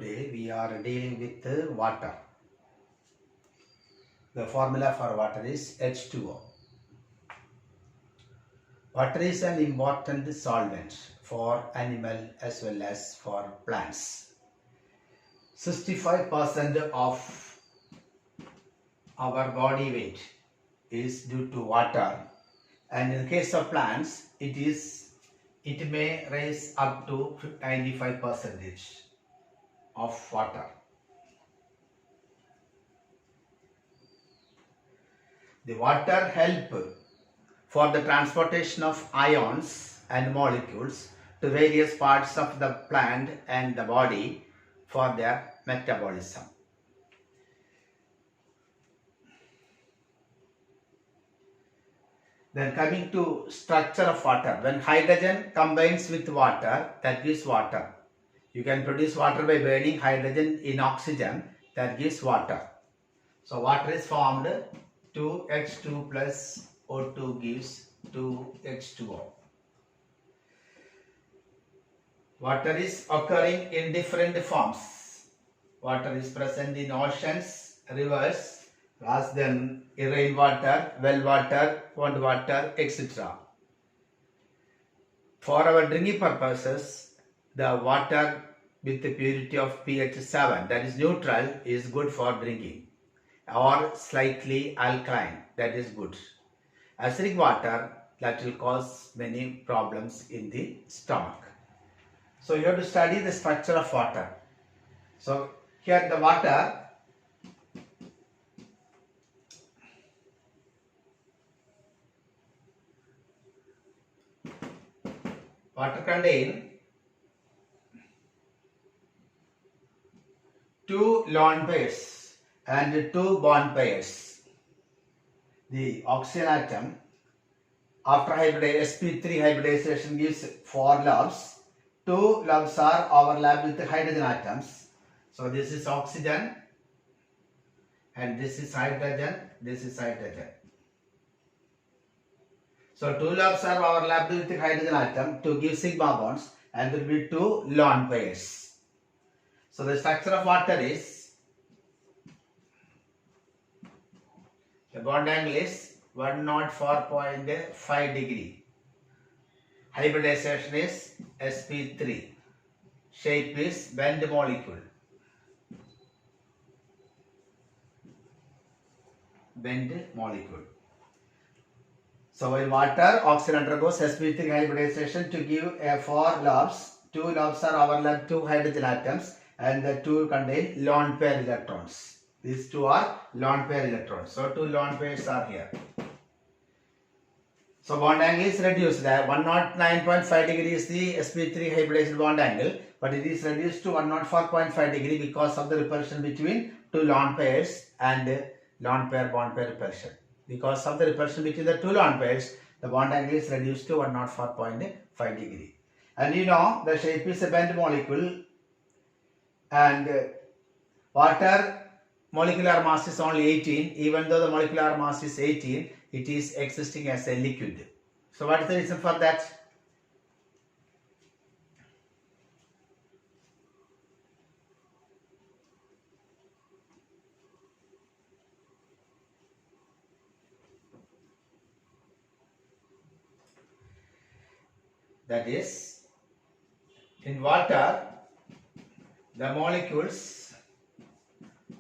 Today we are dealing with water. The formula for water is H2O. Water is an important solvent for animal as well as for plants. 65% of our body weight is due to water, and in case of plants it may rise up to 95% of water. The water help for the transportation of ions and molecules to various parts of the plant and the body for their metabolism. Then coming to structure of water, when hydrogen combines with water, that gives water. You can produce water by burning hydrogen in oxygen, that gives water. So water is formed 2H2 plus O2 gives 2H2O. Water is occurring in different forms. Water is present in oceans, rivers, as then rainwater, well water, pond water, etc. For our drinking purposes, the water with the purity of pH 7, that is neutral, is good for drinking, or slightly alkaline, that is good. Acidic water, that will cause many problems in the stomach. So you have to study the structure of water. So here the water contain two lone pairs and two bond pairs. The oxygen atom, after sp3 hybridization, gives 4 lobes. 2 lobes are overlapped with the hydrogen atoms. So this is oxygen and this is hydrogen, this is hydrogen. So 2 lobes are overlapped with the hydrogen atom to give sigma bonds, and there will be 2 lone pairs. So the structure of water is, the bond angle is 104.5 degree. Hybridization is sp3. Shape is bent molecule. Bent molecule. So in water, oxygen undergoes sp3 hybridization to give 4 lobes. 2 lobes are overlapped 2 hydrogen atoms, and the 2 contain lone pair electrons. These 2 are lone pair electrons. So 2 lone pairs are here. So bond angle is reduced. 109.5 degree is the sp3 hybridized bond angle, but it is reduced to 104.5 degree because of the repulsion between 2 lone pairs and lone pair bond pair repulsion. Because of the repulsion between the 2 lone pairs, the bond angle is reduced to 104.5 degree. And you know the shape is a bent molecule, and water molecular mass is only 18. Even though the molecular mass is 18, it is existing as a liquid. So what is the reason for that? That is, in water, the molecules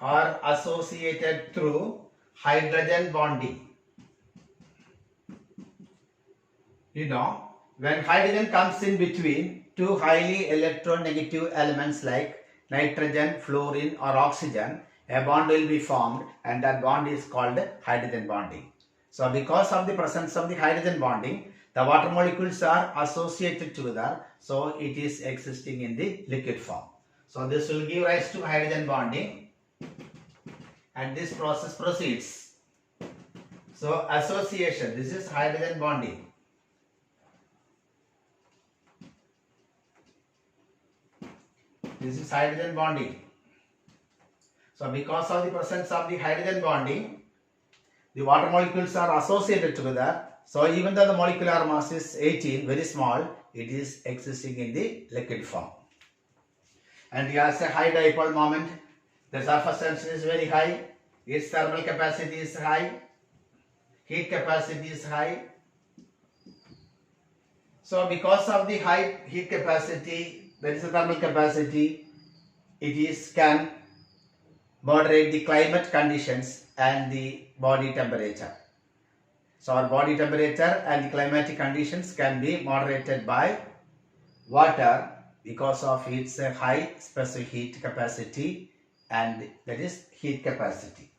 are associated through hydrogen bonding. You know, when hydrogen comes in between 2 highly electronegative elements like nitrogen, fluorine or oxygen, a bond will be formed, and that bond is called hydrogen bonding. So because of the presence of the hydrogen bonding, the water molecules are associated together, so it is existing in the liquid form. So this will give rise to hydrogen bonding, and this process proceeds. So association, this is hydrogen bonding. This is hydrogen bonding. So because of the presence of the hydrogen bonding, the water molecules are associated together. So even though the molecular mass is 18, very small, it is existing in the liquid form. and it has a high dipole moment. The surface tension is very high. Its thermal capacity is high. Heat capacity is high. So because of the high heat capacity, that is the thermal capacity, it can moderate the climate conditions and the body temperature. So our body temperature and the climatic conditions can be moderated by water because of its high specific heat capacity, and that is heat capacity.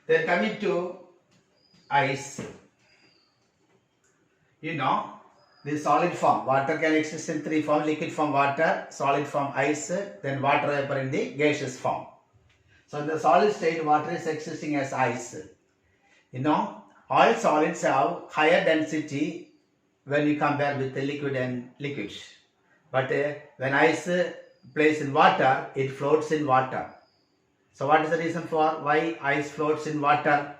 Then coming to ice, the solid form. Water can exist in three forms: liquid form water, solid form ice, then water vapor in the gaseous form. So in the solid state, water is existing as ice. All solids have higher density when you compare with the liquid and liquids. But when ice plays in water, it floats in water. So what is the reason for why ice floats in water?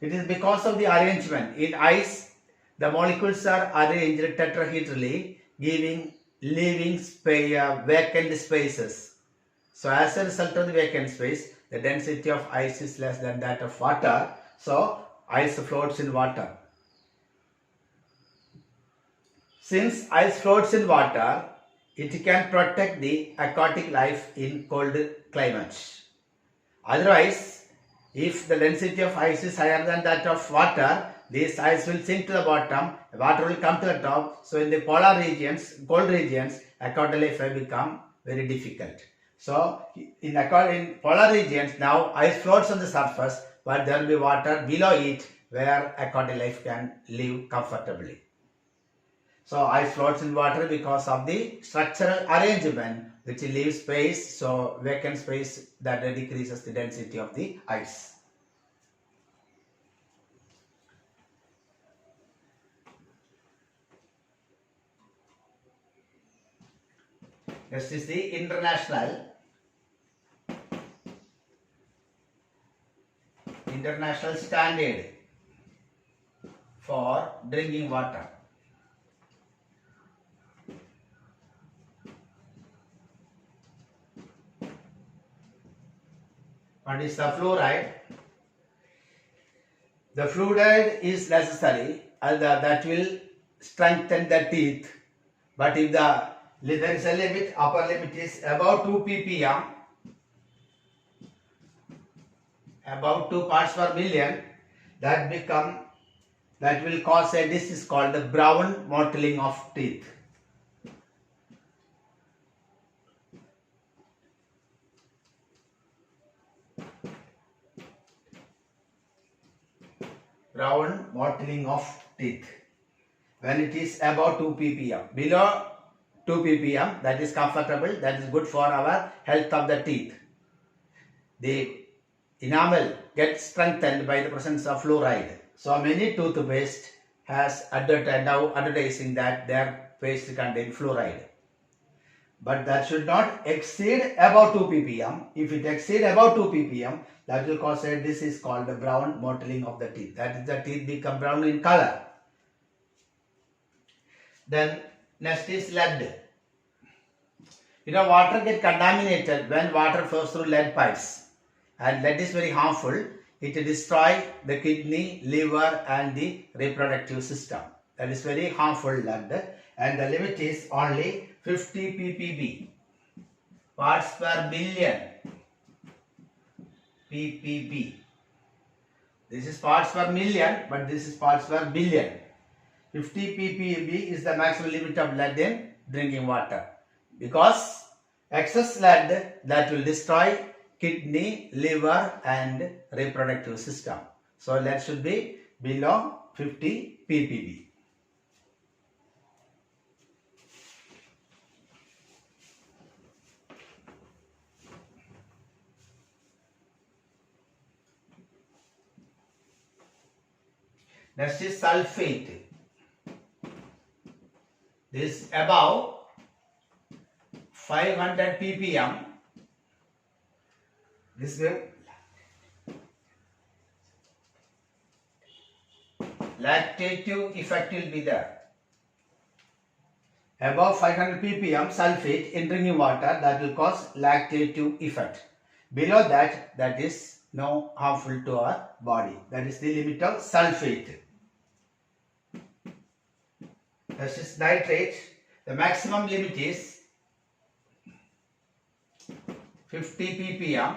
It is because of the arrangement. In ice, the molecules are arranged tetrahedrally, leaving vacant spaces. So as a result of the vacant space, the density of ice is less than that of water. So ice floats in water. Since ice floats in water, it can protect the aquatic life in cold climates. Otherwise, if the density of ice is higher than that of water, this ice will sink to the bottom, water will come to the top. So in the polar regions, cold regions, aquatic life will become very difficult. So in polar regions, now ice floats on the surface, but there will be water below it where aquatic life can live comfortably. So ice floats in water because of the structural arrangement which leaves space, so vacant space that decreases the density of the ice. Next is the international standard for drinking water. What is the fluoride? The fluoride is necessary that will strengthen the teeth. But if there is a limit, upper limit is about 2 ppm, about 2 parts per million, that will cause a disease called the brown mottling of teeth. Brown mottling of teeth when it is above 2 ppm. Below 2 ppm, that is comfortable, that is good for our health of the teeth. The enamel gets strengthened by the presence of fluoride. So many toothpaste has advertising that their paste contain fluoride. But that should not exceed above 2 ppm. If it exceeds above 2 ppm, that will cause a disease called the brown mottling of the teeth. That is, the teeth become brown in color. Then next is lead. Water gets contaminated when water flows through lead pipes. And lead is very harmful. It destroys the kidney, liver and the reproductive system. That is very harmful, lead. And the limit is only 50 ppb, parts per billion, ppb. This is parts per million, but this is parts per billion. 50 ppb is the maximum limit of lead in drinking water. Because excess lead, that will destroy kidney, liver and reproductive system. So lead should be below 50 ppb. Next is sulfate. This above 500 ppm. This will lactative effect will be there. Above 500 ppm sulfate in drinking water, that will cause lactative effect. Below that, that is no harmful to our body. That is the limit of sulfate. This is nitrate. The maximum limit is 50 ppm.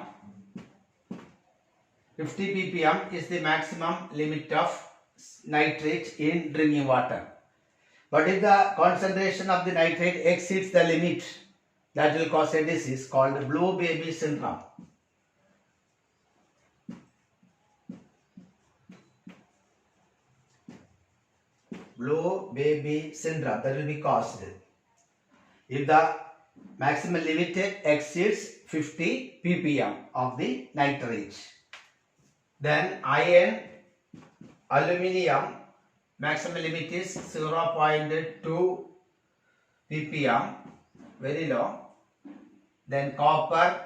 50 ppm is the maximum limit of nitrate in drinking water. But if the concentration of the nitrate exceeds the limit, that will cause a disease called blue baby syndrome. Blue baby syndrome, that will be caused if the maximum limit exceeds 50 ppm of the nitrate. Then iron, aluminium, maximum limit is 0.2 ppm, very low. Then copper,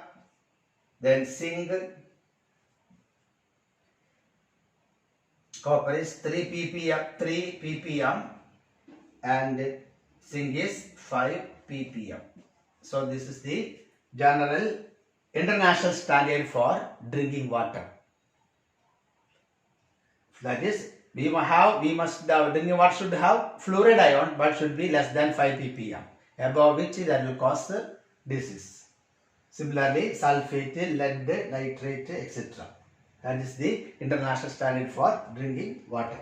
then zinc. Copper is 3 ppm and zinc is 5 ppm. So this is the general international standard for drinking water. That is, drinking water should have fluoride ion, but should be less than 5 ppm, above which that will cause the disease. Similarly, sulfate, lead, nitrate, etc. That is the international standard for drinking water.